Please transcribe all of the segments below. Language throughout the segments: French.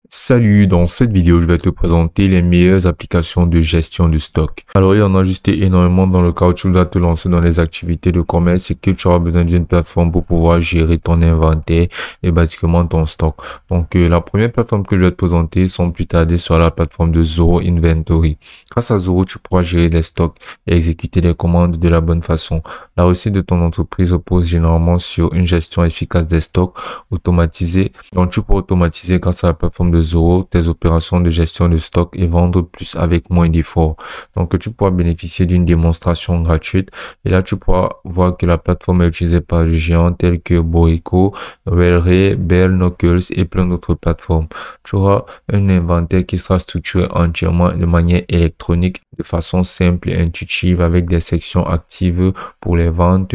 Salut, dans cette vidéo, je vais te présenter les meilleures applications de gestion de stock. Alors, il y en a juste énormément dans le cas où tu dois te lancer dans les activités de commerce et que tu auras besoin d'une plateforme pour pouvoir gérer ton inventaire et basiquement ton stock. Donc, la première plateforme que je vais te présenter sans plus tarder sur la plateforme de Zoro Inventory. Grâce à Zoro, tu pourras gérer les stocks et exécuter les commandes de la bonne façon. La réussite de ton entreprise repose généralement sur une gestion efficace des stocks automatisée. Donc, tu pourras automatiser grâce à la plateforme de Zoro tes opérations de gestion de stock et vendre plus avec moins d'efforts. Donc, tu pourras bénéficier d'une démonstration gratuite et là, tu pourras voir que la plateforme est utilisée par des géants tels que Boeco, Wellray, Bell, Knuckles et plein d'autres plateformes. Tu auras un inventaire qui sera structuré entièrement de manière électronique, de façon simple et intuitive avec des sections actives pour les ventes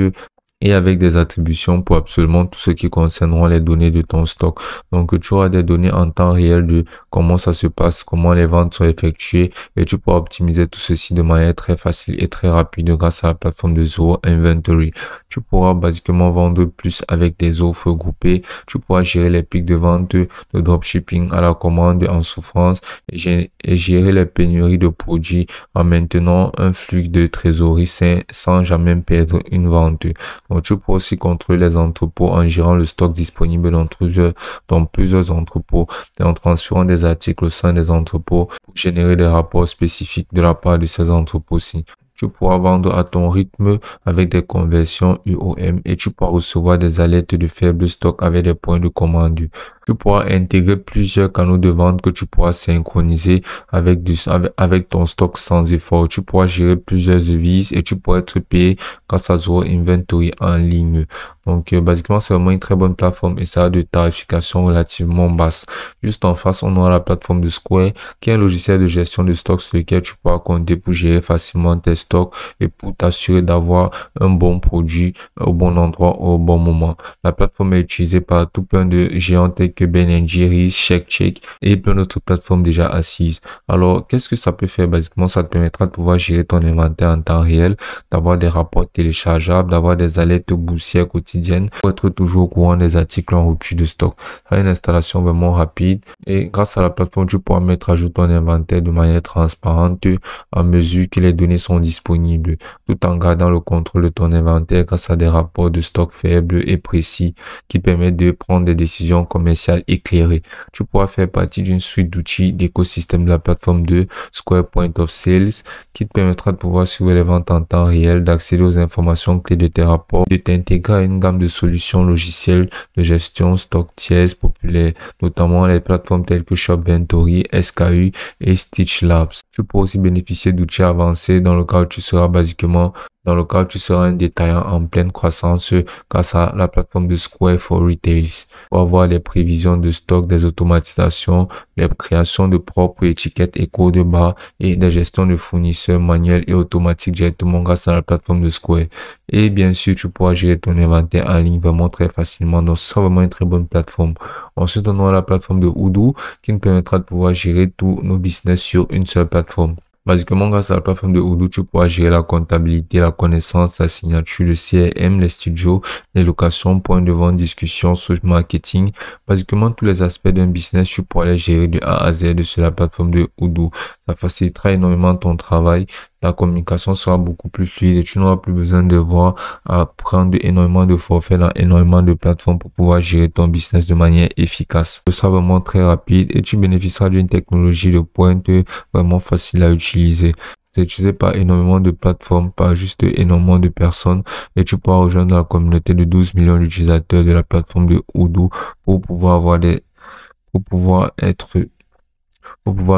et avec des attributions pour absolument tout ce qui concernera les données de ton stock. Donc, tu auras des données en temps réel de comment ça se passe, comment les ventes sont effectuées et tu pourras optimiser tout ceci de manière très facile et très rapide grâce à la plateforme de Zoro Inventory. Tu pourras basiquement vendre plus avec des offres groupées. Tu pourras gérer les pics de vente de dropshipping à la commande en souffrance et gérer les pénuries de produits en maintenant un flux de trésorerie sain sans jamais perdre une vente. Donc, tu peux aussi contrôler les entrepôts en gérant le stock disponible dans plusieurs entrepôts et en transférant des articles au sein des entrepôts pour générer des rapports spécifiques de la part de ces entrepôts-ci. Tu pourras vendre à ton rythme avec des conversions UOM et tu pourras recevoir des alertes de faible stock avec des points de commande. Tu pourras intégrer plusieurs canaux de vente que tu pourras synchroniser avec ton stock sans effort. Tu pourras gérer plusieurs devises et tu pourras être payé grâce à Zoro Inventory en ligne. Donc, basiquement, c'est vraiment une très bonne plateforme et ça a de tarifications relativement basses. Juste en face, on aura la plateforme de Square, qui est un logiciel de gestion de stock sur lequel tu pourras compter pour gérer facilement tes stocks et pour t'assurer d'avoir un bon produit au bon endroit au bon moment. La plateforme est utilisée par tout plein de géants tels que Ben & Jerry's, Check et plein d'autres plateformes déjà assises. Alors, qu'est-ce que ça peut faire? Basiquement, ça te permettra de pouvoir gérer ton inventaire en temps réel, d'avoir des rapports téléchargeables, d'avoir des alertes boursières quotidiennes pour être toujours au courant des articles en rupture de stock. Ça a une installation vraiment rapide et grâce à la plateforme, tu pourras mettre à jour ton inventaire de manière transparente à mesure que les données sont disponibles, tout en gardant le contrôle de ton inventaire grâce à des rapports de stock faibles et précis qui permettent de prendre des décisions commerciales éclairées. Tu pourras faire partie d'une suite d'outils d'écosystème de la plateforme de Square Point of Sales qui te permettra de pouvoir suivre les ventes en temps réel, d'accéder aux informations clés de tes rapports, de t'intégrer à une gamme de solutions logicielles de gestion stock tiers populaires, notamment les plateformes telles que Shopventory, SKU et Stitch Labs. Tu pourras aussi bénéficier d'outils avancés dans le cas où tu seras un détaillant en pleine croissance grâce à la plateforme de Square for Retails pour avoir les prévisions de stock, des automatisations, les créations de propres étiquettes et codes de barres et des gestions de fournisseurs manuels et automatiques directement grâce à la plateforme de Square. Et bien sûr, tu pourras gérer ton inventaire en ligne vraiment très facilement. Donc, c'est vraiment une très bonne plateforme. Ensuite, on aura la plateforme de Odoo qui nous permettra de pouvoir gérer tous nos business sur une seule plateforme. Basiquement, grâce à la plateforme de Odoo, tu pourras gérer la comptabilité, la connaissance, la signature, le CRM, les studios, les locations, points de vente, discussions, social marketing. Basiquement, tous les aspects d'un business, tu pourras les gérer de A à Z sur la plateforme de Odoo. Ça facilitera énormément ton travail. La communication sera beaucoup plus fluide et tu n'auras plus besoin de voir à prendre énormément de forfaits dans énormément de plateformes pour pouvoir gérer ton business de manière efficace. Ce sera vraiment très rapide et tu bénéficieras d'une technologie de pointe vraiment facile à utiliser. C'est utilisé par énormément de plateformes, par juste énormément de personnes et tu pourras rejoindre la communauté de 12 millions d'utilisateurs de la plateforme de Odoo pour pouvoir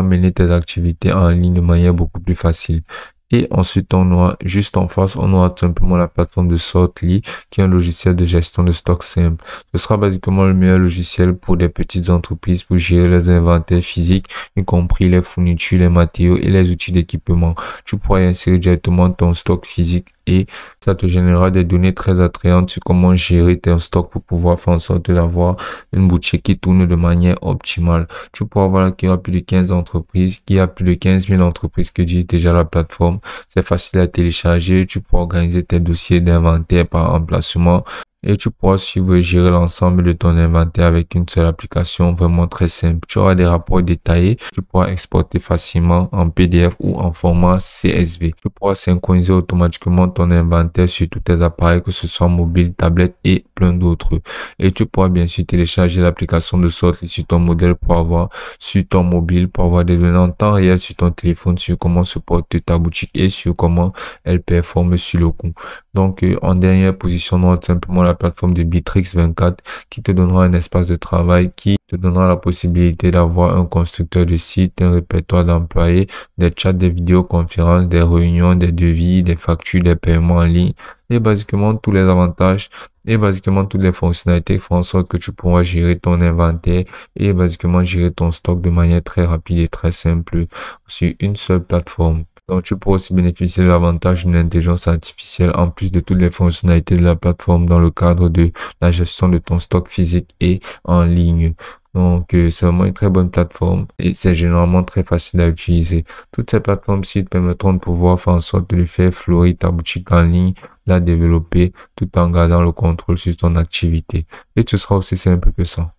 mener tes activités en ligne de manière beaucoup plus facile. Et ensuite, on aura juste en face, on aura tout simplement la plateforme de Sortly, qui est un logiciel de gestion de stock simple. Ce sera basiquement le meilleur logiciel pour des petites entreprises pour gérer les inventaires physiques, y compris les fournitures, les matériaux et les outils d'équipement. Tu pourras y insérer directement ton stock physique et ça te générera des données très attrayantes sur comment gérer tes stocks pour pouvoir faire en sorte d'avoir une boutique qui tourne de manière optimale. Tu pourras voir qu'il y a plus de 15 entreprises, qu'il y a plus de 15 000 entreprises qui utilisent déjà la plateforme. C'est facile à télécharger. Tu pourras organiser tes dossiers d'inventaire par emplacement et tu pourras suivre et gérer l'ensemble de ton inventaire avec une seule application vraiment très simple. Tu auras des rapports détaillés, tu pourras exporter facilement en PDF ou en format CSV. Tu pourras synchroniser automatiquement ton inventaire sur tous tes appareils, que ce soit mobile, tablette et plein d'autres. Et tu pourras bien sûr télécharger l'application de sorte sur ton modèle pour avoir sur ton mobile, pour avoir des données en temps réel sur ton téléphone sur comment se porte ta boutique et sur comment elle performe sur le coup. Donc, en dernière position, on a simplement la plateforme de Bittrex 24 qui te donnera un espace de travail, qui te donnera la possibilité d'avoir un constructeur de site, un répertoire d'employés, des chats, des vidéoconférences, des réunions, des devis, des factures, des paiements en ligne et basiquement tous les avantages et basiquement toutes les fonctionnalités font en sorte que tu pourras gérer ton inventaire et basiquement gérer ton stock de manière très rapide et très simple sur une seule plateforme. Donc, tu pourras aussi bénéficier de l'avantage d'une intelligence artificielle en plus de toutes les fonctionnalités de la plateforme dans le cadre de la gestion de ton stock physique et en ligne. Donc, c'est vraiment une très bonne plateforme et c'est généralement très facile à utiliser. Toutes ces plateformes-ci te permettront de pouvoir faire en sorte de faire fleurir ta boutique en ligne, la développer tout en gardant le contrôle sur ton activité. Et ce sera aussi simple que ça.